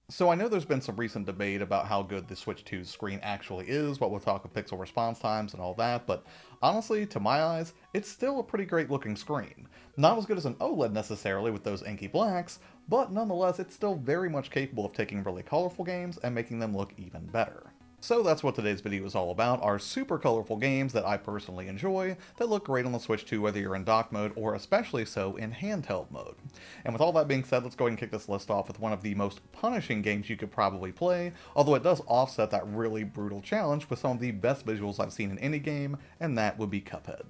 So I know there's been some recent debate about how good the Switch 2's screen actually is, what with talk of pixel response times and all that, but honestly, to my eyes, it's still a pretty great looking screen. Not as good as an OLED necessarily with those inky blacks, but nonetheless, it's still very much capable of taking really colorful games and making them look even better. So that's what today's video is all about, are super colorful games that I personally enjoy, that look great on the Switch 2 whether you're in dock mode or especially so in handheld mode. And with all that being said, let's go ahead and kick this list off with one of the most punishing games you could probably play, although it does offset that really brutal challenge with some of the best visuals I've seen in any game, and that would be Cuphead.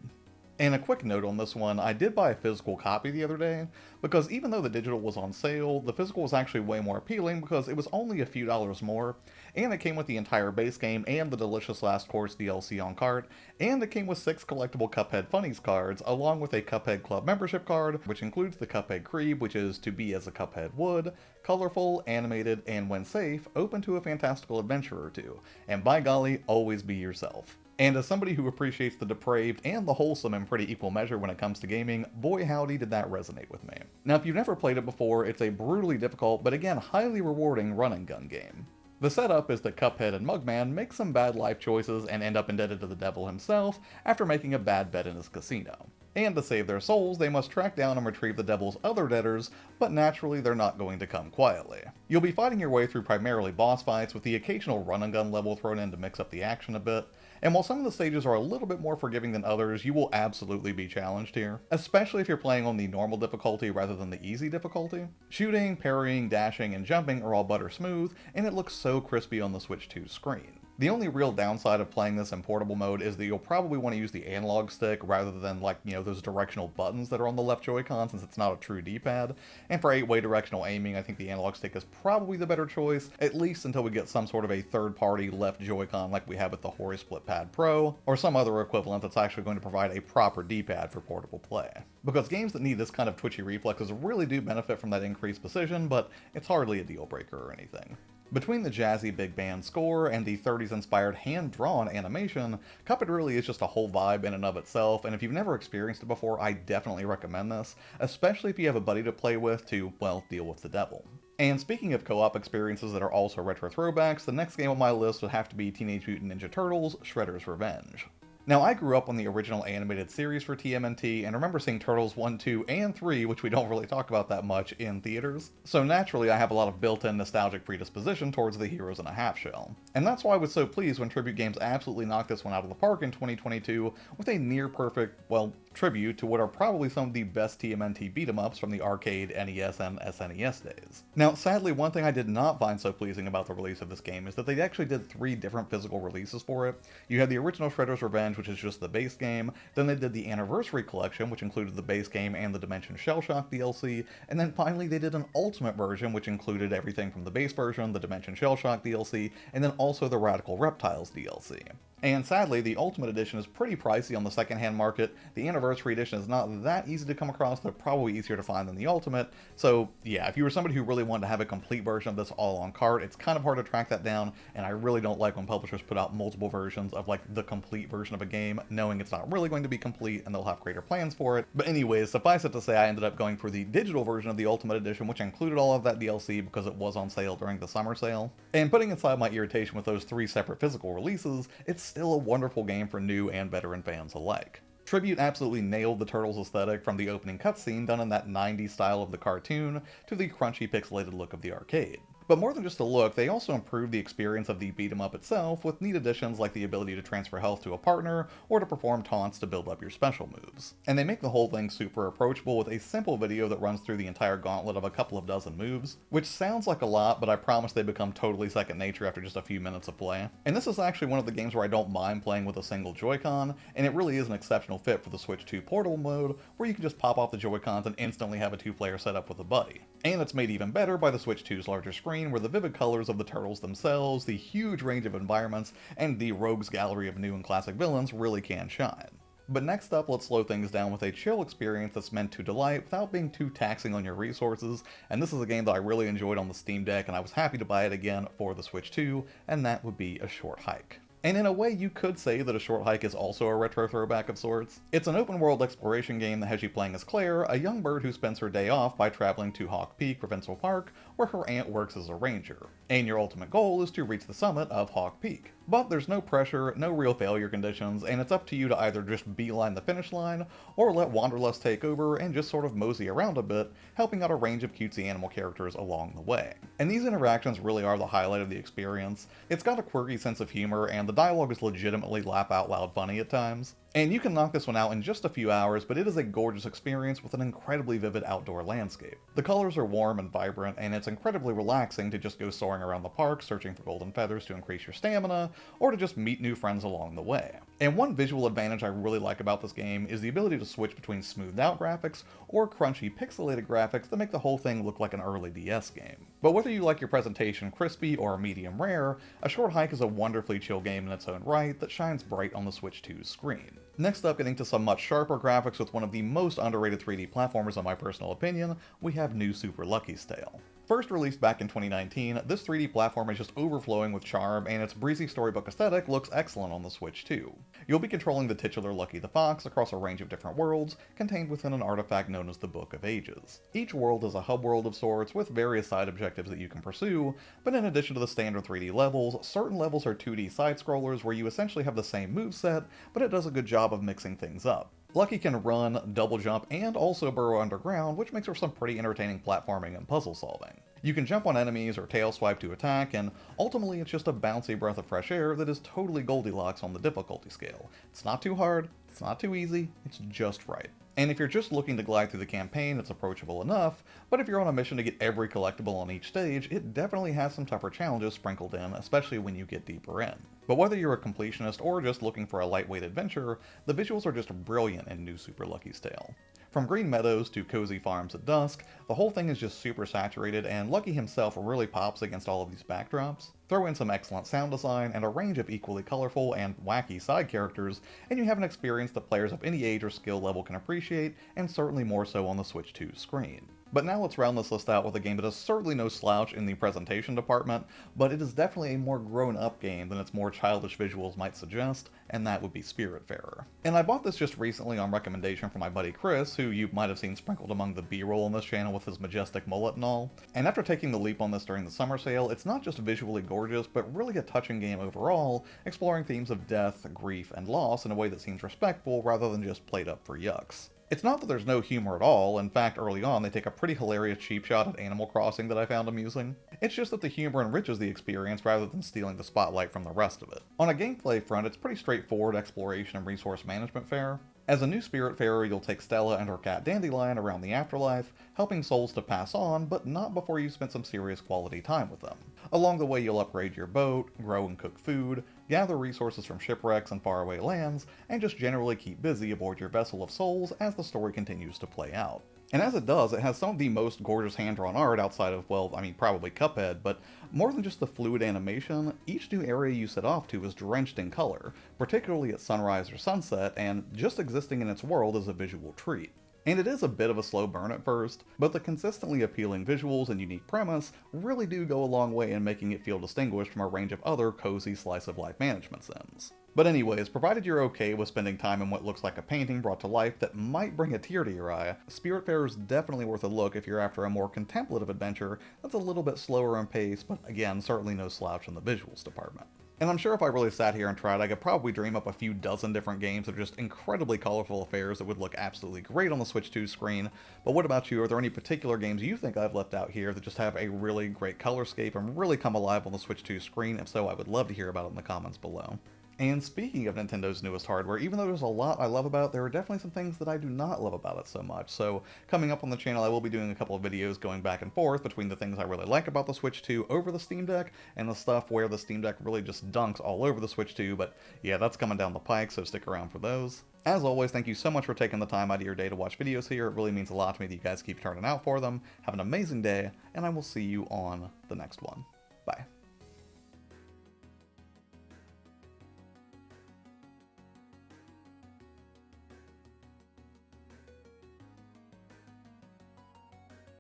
And a quick note on this one, I did buy a physical copy the other day, because even though the digital was on sale, the physical was actually way more appealing because it was only a few dollars more, and it came with the entire base game and the Delicious Last Course DLC on cart, and it came with 6 collectible Cuphead Funnies cards, along with a Cuphead Club membership card, which includes the Cuphead Creep, which is to be as a Cuphead would, colorful, animated, and when safe, open to a fantastical adventure or two, and by golly, always be yourself. And as somebody who appreciates the depraved and the wholesome in pretty equal measure when it comes to gaming, boy howdy did that resonate with me. Now if you've never played it before, it's a brutally difficult, but again highly rewarding run and gun game. The setup is that Cuphead and Mugman make some bad life choices and end up indebted to the devil himself after making a bad bet in his casino. And to save their souls, they must track down and retrieve the devil's other debtors, but naturally they're not going to come quietly. You'll be fighting your way through primarily boss fights with the occasional run and gun level thrown in to mix up the action a bit, and while some of the stages are a little bit more forgiving than others, you will absolutely be challenged here, especially if you're playing on the normal difficulty rather than the easy difficulty. Shooting, parrying, dashing, and jumping are all butter smooth, and it looks so crispy on the Switch 2 screen. The only real downside of playing this in portable mode is that you'll probably want to use the analog stick rather than those directional buttons that are on the left Joy-Con since it's not a true D-pad. And for 8-way directional aiming, I think the analog stick is probably the better choice, at least until we get some sort of a third-party left Joy-Con like we have with the Hori Split Pad Pro, or some other equivalent that's actually going to provide a proper D-pad for portable play. Because games that need this kind of twitchy reflexes really do benefit from that increased precision, but it's hardly a deal breaker or anything. Between the jazzy big band score and the 30s inspired hand-drawn animation, Cuphead really is just a whole vibe in and of itself, and if you've never experienced it before, I definitely recommend this, especially if you have a buddy to play with to, well, deal with the devil. And speaking of co-op experiences that are also retro throwbacks, the next game on my list would have to be Teenage Mutant Ninja Turtles: Shredder's Revenge. Now, I grew up on the original animated series for TMNT, and remember seeing Turtles 1, 2, and 3, which we don't really talk about that much, in theaters. So naturally, I have a lot of built-in nostalgic predisposition towards the heroes in a half-shell. And that's why I was so pleased when Tribute Games absolutely knocked this one out of the park in 2022 with a near-perfect, well, tribute to what are probably some of the best TMNT beat-em-ups from the arcade, NES, and SNES days. Now, sadly, one thing I did not find so pleasing about the release of this game is that they actually did 3 different physical releases for it. You had the original Shredder's Revenge, which is just the base game, then they did the Anniversary Collection, which included the base game and the Dimension Shellshock DLC, and then finally they did an Ultimate version, which included everything from the base version, the Dimension Shellshock DLC, and then also the Radical Reptiles DLC. And sadly, the Ultimate Edition is pretty pricey on the secondhand market. The Anniversary Edition is not that easy to come across, they're probably easier to find than the Ultimate. So yeah, if you were somebody who really wanted to have a complete version of this all on cart, it's kind of hard to track that down, and I really don't like when publishers put out multiple versions of like the complete version of a game, knowing it's not really going to be complete and they'll have greater plans for it. But anyways, suffice it to say, I ended up going for the digital version of the Ultimate Edition, which included all of that DLC because it was on sale during the summer sale. And putting aside my irritation with those 3 separate physical releases, it's still a wonderful game for new and veteran fans alike. Tribute absolutely nailed the Turtles aesthetic from the opening cutscene done in that 90s style of the cartoon to the crunchy pixelated look of the arcade. But more than just a look, they also improved the experience of the beat-em-up itself with neat additions like the ability to transfer health to a partner or to perform taunts to build up your special moves. And they make the whole thing super approachable with a simple video that runs through the entire gauntlet of a couple of dozen moves, which sounds like a lot, but I promise they become totally second nature after just a few minutes of play. And this is actually one of the games where I don't mind playing with a single Joy-Con, and it really is an exceptional fit for the Switch 2 portable mode, where you can just pop off the Joy-Cons and instantly have a 2-player setup with a buddy. And it's made even better by the Switch 2's larger screen, where the vivid colors of the turtles themselves, the huge range of environments, and the rogues gallery of new and classic villains really can shine. But next up, let's slow things down with a chill experience that's meant to delight without being too taxing on your resources, and this is a game that I really enjoyed on the Steam Deck and I was happy to buy it again for the Switch 2, and that would be A Short Hike. And in a way, you could say that A Short Hike is also a retro throwback of sorts. It's an open world exploration game that has you playing as Claire, a young bird who spends her day off by traveling to Hawk Peak Provincial Park, where her aunt works as a ranger. And your ultimate goal is to reach the summit of Hawk Peak. But there's no pressure, no real failure conditions, and it's up to you to either just beeline the finish line, or let Wanderlust take over and just sort of mosey around a bit, helping out a range of cutesy animal characters along the way. And these interactions really are the highlight of the experience. It's got a quirky sense of humor, and the dialogue is legitimately laugh out loud funny at times. And you can knock this one out in just a few hours, but it is a gorgeous experience with an incredibly vivid outdoor landscape. The colors are warm and vibrant, and it's incredibly relaxing to just go soaring around the park, searching for golden feathers to increase your stamina, or to just meet new friends along the way. And one visual advantage I really like about this game is the ability to switch between smoothed out graphics or crunchy pixelated graphics that make the whole thing look like an early DS game. But whether you like your presentation crispy or medium rare, A Short Hike is a wonderfully chill game in its own right that shines bright on the Switch 2's screen. Next up, getting to some much sharper graphics with one of the most underrated 3D platformers in my personal opinion, we have New Super Lucky's Tale. First released back in 2019, this 3D platform is just overflowing with charm, and its breezy storybook aesthetic looks excellent on the Switch too. You'll be controlling the titular Lucky the Fox across a range of different worlds, contained within an artifact known as the Book of Ages. Each world is a hub world of sorts, with various side objectives that you can pursue, but in addition to the standard 3D levels, certain levels are 2D side-scrollers where you essentially have the same moveset, but it does a good job of mixing things up. Lucky can run, double jump, and also burrow underground, which makes for some pretty entertaining platforming and puzzle solving. You can jump on enemies or tail swipe to attack, and ultimately it's just a bouncy breath of fresh air that is totally Goldilocks on the difficulty scale. It's not too hard, it's not too easy, it's just right. And if you're just looking to glide through the campaign, it's approachable enough, but if you're on a mission to get every collectible on each stage, it definitely has some tougher challenges sprinkled in, especially when you get deeper in. But whether you're a completionist or just looking for a lightweight adventure, the visuals are just brilliant in New Super Lucky's Tale. From green meadows to cozy farms at dusk, the whole thing is just super saturated, and Lucky himself really pops against all of these backdrops. Throw in some excellent sound design and a range of equally colorful and wacky side characters, and you have an experience that players of any age or skill level can appreciate, and certainly more so on the Switch 2 screen. But now let's round this list out with a game that is certainly no slouch in the presentation department, but it is definitely a more grown-up game than its more childish visuals might suggest, and that would be Spiritfarer. And I bought this just recently on recommendation from my buddy Chris, who you might have seen sprinkled among the B-roll on this channel with his majestic mullet and all. And after taking the leap on this during the summer sale, it's not just visually gorgeous, but really a touching game overall, exploring themes of death, grief, and loss in a way that seems respectful rather than just played up for yucks. It's not that there's no humor at all. In fact, early on they take a pretty hilarious cheap shot at Animal Crossing that I found amusing. It's just that the humor enriches the experience rather than stealing the spotlight from the rest of it. On a gameplay front, it's pretty straightforward exploration and resource management fare. As a new Spiritfarer, you'll take Stella and her cat Dandelion around the Afterlife, helping souls to pass on, but not before you've spent some serious quality time with them. Along the way, you'll upgrade your boat, grow and cook food, gather resources from shipwrecks and faraway lands, and just generally keep busy aboard your vessel of souls as the story continues to play out. And as it does, it has some of the most gorgeous hand-drawn art outside of, well, I mean, probably Cuphead, but more than just the fluid animation, each new area you set off to is drenched in color, particularly at sunrise or sunset, and just existing in its world is a visual treat. And it is a bit of a slow burn at first, but the consistently appealing visuals and unique premise really do go a long way in making it feel distinguished from a range of other cozy slice-of-life management sims. But anyways, provided you're okay with spending time in what looks like a painting brought to life that might bring a tear to your eye, Spiritfarer is definitely worth a look if you're after a more contemplative adventure that's a little bit slower in pace, but again, certainly no slouch in the visuals department. And I'm sure if I really sat here and tried, I could probably dream up a few dozen different games that are just incredibly colorful affairs that would look absolutely great on the Switch 2 screen. But what about you? Are there any particular games you think I've left out here that just have a really great colorscape and really come alive on the Switch 2 screen? If so, I would love to hear about it in the comments below. And speaking of Nintendo's newest hardware, even though there's a lot I love about it, there are definitely some things that I do not love about it so much. So coming up on the channel, I will be doing a couple of videos going back and forth between the things I really like about the Switch 2 over the Steam Deck, and the stuff where the Steam Deck really just dunks all over the Switch 2, but yeah, that's coming down the pike, so stick around for those. As always, thank you so much for taking the time out of your day to watch videos here. It really means a lot to me that you guys keep turning out for them. Have an amazing day, and I will see you on the next one. Bye.